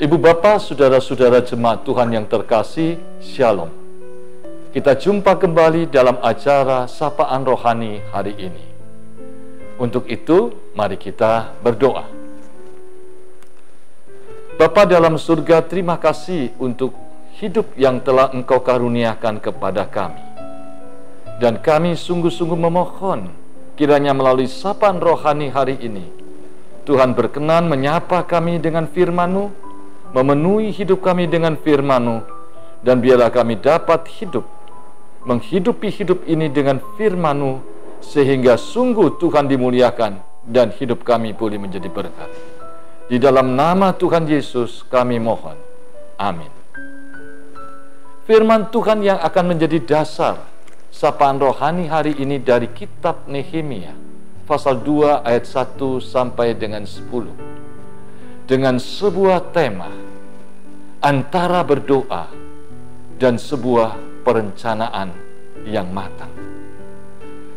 Ibu Bapa, saudara-saudara jemaat Tuhan yang terkasih, Shalom. Kita jumpa kembali dalam acara Sapaan Rohani hari ini. Untuk itu, mari kita berdoa. Bapa dalam surga, terima kasih untuk hidup yang telah Engkau karuniakan kepada kami. Dan kami sungguh-sungguh memohon, kiranya melalui Sapaan Rohani hari ini, Tuhan berkenan menyapa kami dengan firman-Mu, memenuhi hidup kami dengan firman-Mu, dan biarlah kami dapat menghidupi hidup ini dengan firman-Mu, sehingga sungguh Tuhan dimuliakan dan hidup kami boleh menjadi berkat. Di dalam nama Tuhan Yesus kami mohon. Amin. Firman Tuhan yang akan menjadi dasar sapaan rohani hari ini dari kitab Nehemia, pasal 2 ayat 1 sampai dengan 10. Dengan sebuah tema antara berdoa dan sebuah perencanaan yang matang.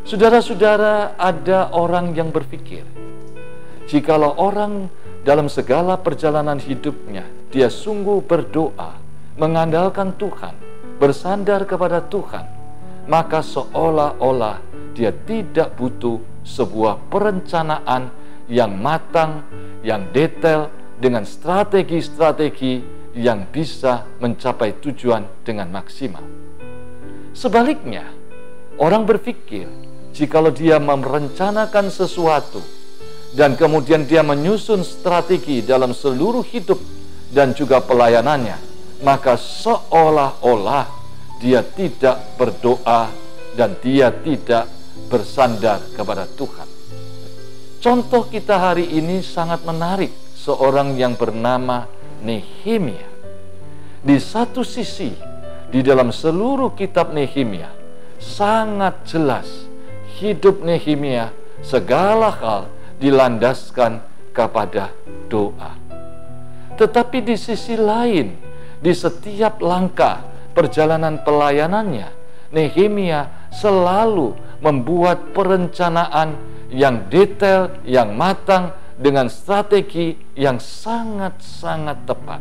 Saudara-saudara, ada orang yang berpikir, jikalau orang dalam segala perjalanan hidupnya, dia sungguh berdoa, mengandalkan Tuhan, bersandar kepada Tuhan, maka seolah-olah dia tidak butuh sebuah perencanaan yang matang, yang detail, dengan strategi-strategi yang bisa mencapai tujuan dengan maksimal. Sebaliknya, orang berpikir, jikalau dia merencanakan sesuatu, dan kemudian dia menyusun strategi dalam seluruh hidup dan juga pelayanannya, maka seolah-olah dia tidak berdoa dan dia tidak bersandar kepada Tuhan. Contoh kita hari ini sangat menarik. Seorang yang bernama Nehemia. Di satu sisi, di dalam seluruh kitab Nehemia, sangat jelas hidup Nehemia segala hal dilandaskan kepada doa. Tetapi di sisi lain, di setiap langkah perjalanan pelayanannya, Nehemia selalu membuat perencanaan yang detail, yang matang, dengan strategi yang sangat-sangat tepat.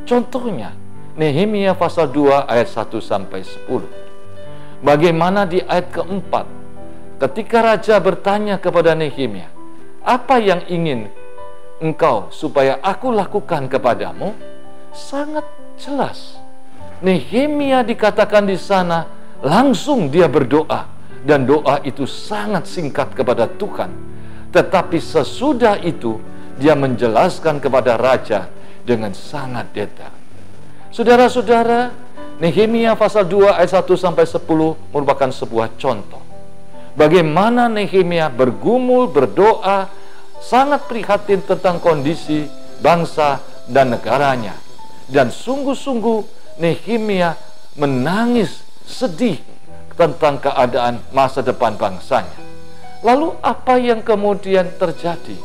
Contohnya, Nehemia pasal 2 ayat 1 sampai 10. Bagaimana di ayat keempat, ketika raja bertanya kepada Nehemia, apa yang ingin engkau supaya aku lakukan kepadamu? Sangat jelas. Nehemia dikatakan di sana, langsung dia berdoa, dan doa itu sangat singkat kepada Tuhan. Tetapi sesudah itu, dia menjelaskan kepada raja dengan sangat detail. Saudara-saudara, Nehemia pasal 2 ayat 1 sampai 10 merupakan sebuah contoh. Bagaimana Nehemia bergumul, berdoa, sangat prihatin tentang kondisi bangsa dan negaranya. Dan sungguh-sungguh Nehemia menangis sedih tentang keadaan masa depan bangsanya. Lalu apa yang kemudian terjadi?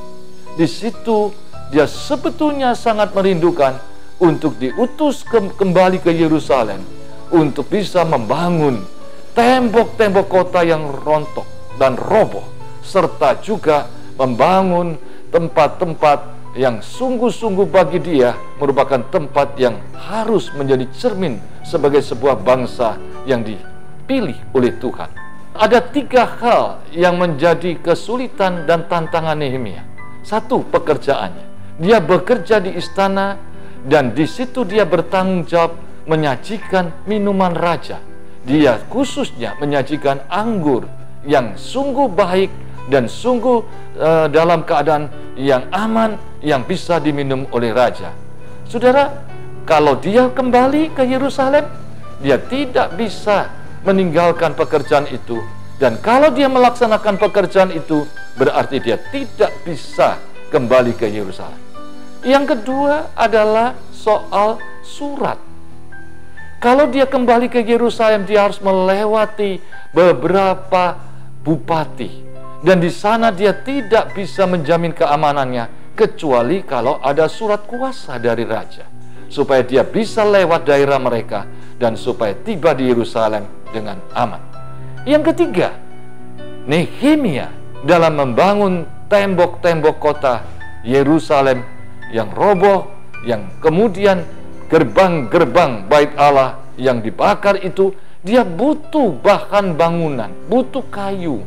Di situ dia sebetulnya sangat merindukan untuk diutus kembali ke Yerusalem untuk bisa membangun tembok-tembok kota yang rontok dan roboh, serta juga membangun tempat-tempat yang sungguh-sungguh bagi dia merupakan tempat yang harus menjadi cermin sebagai sebuah bangsa yang dipilih oleh Tuhan. Ada 3 hal yang menjadi kesulitan dan tantangan Nehemia. 1, pekerjaannya. Dia bekerja di istana, dan di situ dia bertanggung jawab menyajikan minuman raja. Dia khususnya menyajikan anggur yang sungguh baik dan sungguh dalam keadaan yang aman, yang bisa diminum oleh raja. Saudara, kalau dia kembali ke Yerusalem, dia tidak bisa meninggalkan pekerjaan itu. Dan kalau dia melaksanakan pekerjaan itu, berarti dia tidak bisa kembali ke Yerusalem. Yang kedua adalah soal surat. Kalau dia kembali ke Yerusalem, dia harus melewati beberapa bupati. Dan di sana dia tidak bisa menjamin keamanannya, kecuali kalau ada surat kuasa dari raja. Supaya dia bisa lewat daerah mereka, dan supaya tiba di Yerusalem dengan aman. Yang ketiga, Nehemia dalam membangun tembok-tembok kota Yerusalem yang roboh, yang kemudian gerbang-gerbang bait Allah yang dibakar itu, dia butuh bahan bangunan, butuh kayu.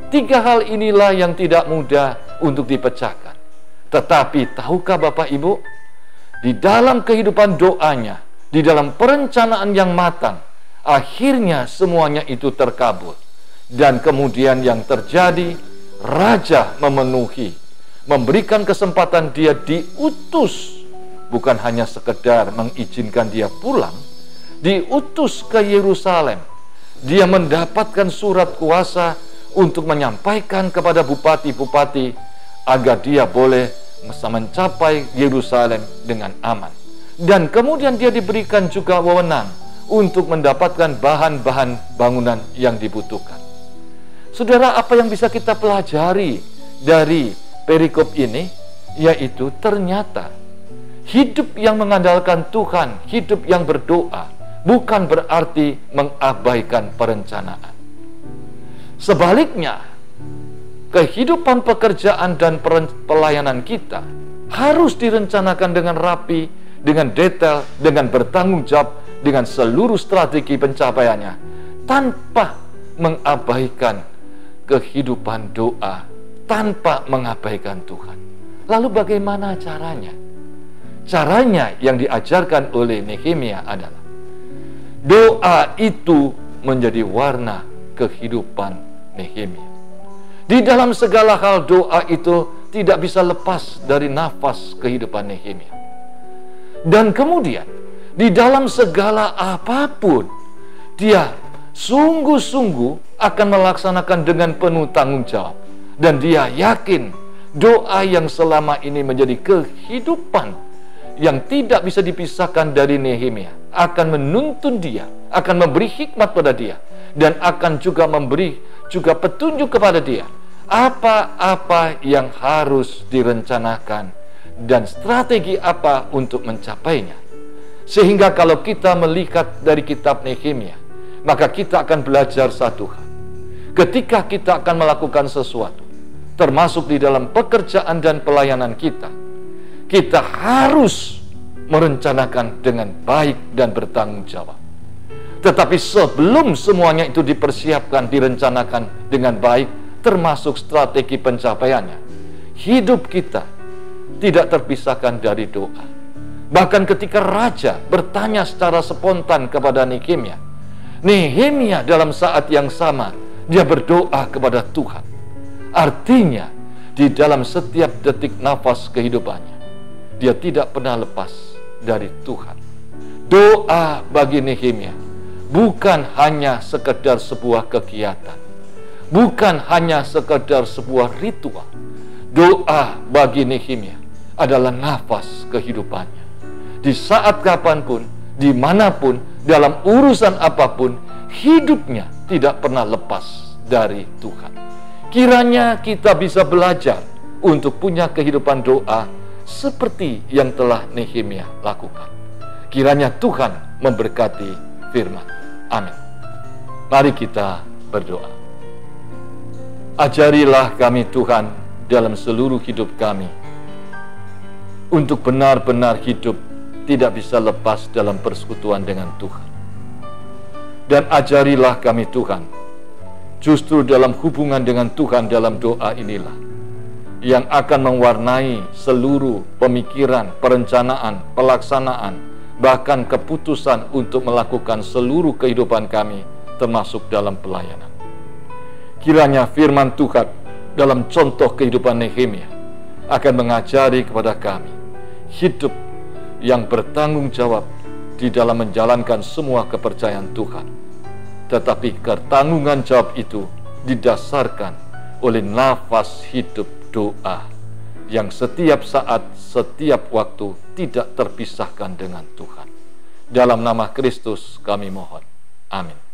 3 hal inilah yang tidak mudah untuk dipecahkan. Tetapi tahukah Bapak Ibu, di dalam kehidupan doanya, di dalam perencanaan yang matang, akhirnya semuanya itu terkabul. Dan kemudian yang terjadi, raja memenuhi, memberikan kesempatan dia diutus, bukan hanya sekedar mengizinkan dia pulang, diutus ke Yerusalem. Dia mendapatkan surat kuasa untuk menyampaikan kepada bupati-bupati agar dia boleh mencapai Yerusalem dengan aman. Dan kemudian dia diberikan juga wewenang untuk mendapatkan bahan-bahan bangunan yang dibutuhkan. Saudara, apa yang bisa kita pelajari dari perikop ini? Yaitu ternyata hidup yang mengandalkan Tuhan, hidup yang berdoa, bukan berarti mengabaikan perencanaan. Sebaliknya, kehidupan pekerjaan dan pelayanan kita harus direncanakan dengan rapi, dengan detail, dengan bertanggung jawab, dengan seluruh strategi pencapaiannya, tanpa mengabaikan kehidupan doa, tanpa mengabaikan Tuhan. Lalu bagaimana caranya? Caranya yang diajarkan oleh Nehemia adalah doa itu menjadi warna kehidupan Nehemia. Di dalam segala hal doa itu tidak bisa lepas dari nafas kehidupan Nehemia. Dan kemudian di dalam segala apapun, dia sungguh-sungguh akan melaksanakan dengan penuh tanggung jawab. Dan dia yakin doa yang selama ini menjadi kehidupan yang tidak bisa dipisahkan dari Nehemia akan menuntun dia, akan memberi hikmat pada dia, dan akan juga memberi juga petunjuk kepada dia apa-apa yang harus direncanakan dan strategi apa untuk mencapainya. Sehingga kalau kita melihat dari kitab Nehemia, maka kita akan belajar satu hal. Ketika kita akan melakukan sesuatu, termasuk di dalam pekerjaan dan pelayanan kita, kita harus merencanakan dengan baik dan bertanggung jawab. Tetapi sebelum semuanya itu dipersiapkan, direncanakan dengan baik, termasuk strategi pencapaiannya, hidup kita tidak terpisahkan dari doa. Bahkan ketika raja bertanya secara spontan kepada Nehemia, Nehemia dalam saat yang sama dia berdoa kepada Tuhan. Artinya di dalam setiap detik nafas kehidupannya, dia tidak pernah lepas dari Tuhan. Doa bagi Nehemia bukan hanya sekedar sebuah kegiatan, bukan hanya sekedar sebuah ritual. Doa bagi Nehemia adalah nafas kehidupannya. Di saat kapanpun, dimanapun, dalam urusan apapun, hidupnya tidak pernah lepas dari Tuhan. Kiranya kita bisa belajar untuk punya kehidupan doa seperti yang telah Nehemia lakukan. Kiranya Tuhan memberkati firman. Amin. Mari kita berdoa. Ajarilah kami Tuhan dalam seluruh hidup kami, untuk benar-benar hidup tidak bisa lepas dalam persekutuan dengan Tuhan. Dan ajarilah kami Tuhan, justru dalam hubungan dengan Tuhan dalam doa inilah yang akan mewarnai seluruh pemikiran, perencanaan, pelaksanaan, bahkan keputusan untuk melakukan seluruh kehidupan kami, termasuk dalam pelayanan. Kiranya firman Tuhan dalam contoh kehidupan Nehemia akan mengajari kepada kami hidup yang bertanggung jawab di dalam menjalankan semua kepercayaan Tuhan, tetapi pertanggungan jawab itu didasarkan oleh nafas hidup doa yang setiap saat, setiap waktu tidak terpisahkan dengan Tuhan. Dalam nama Kristus kami mohon. Amin.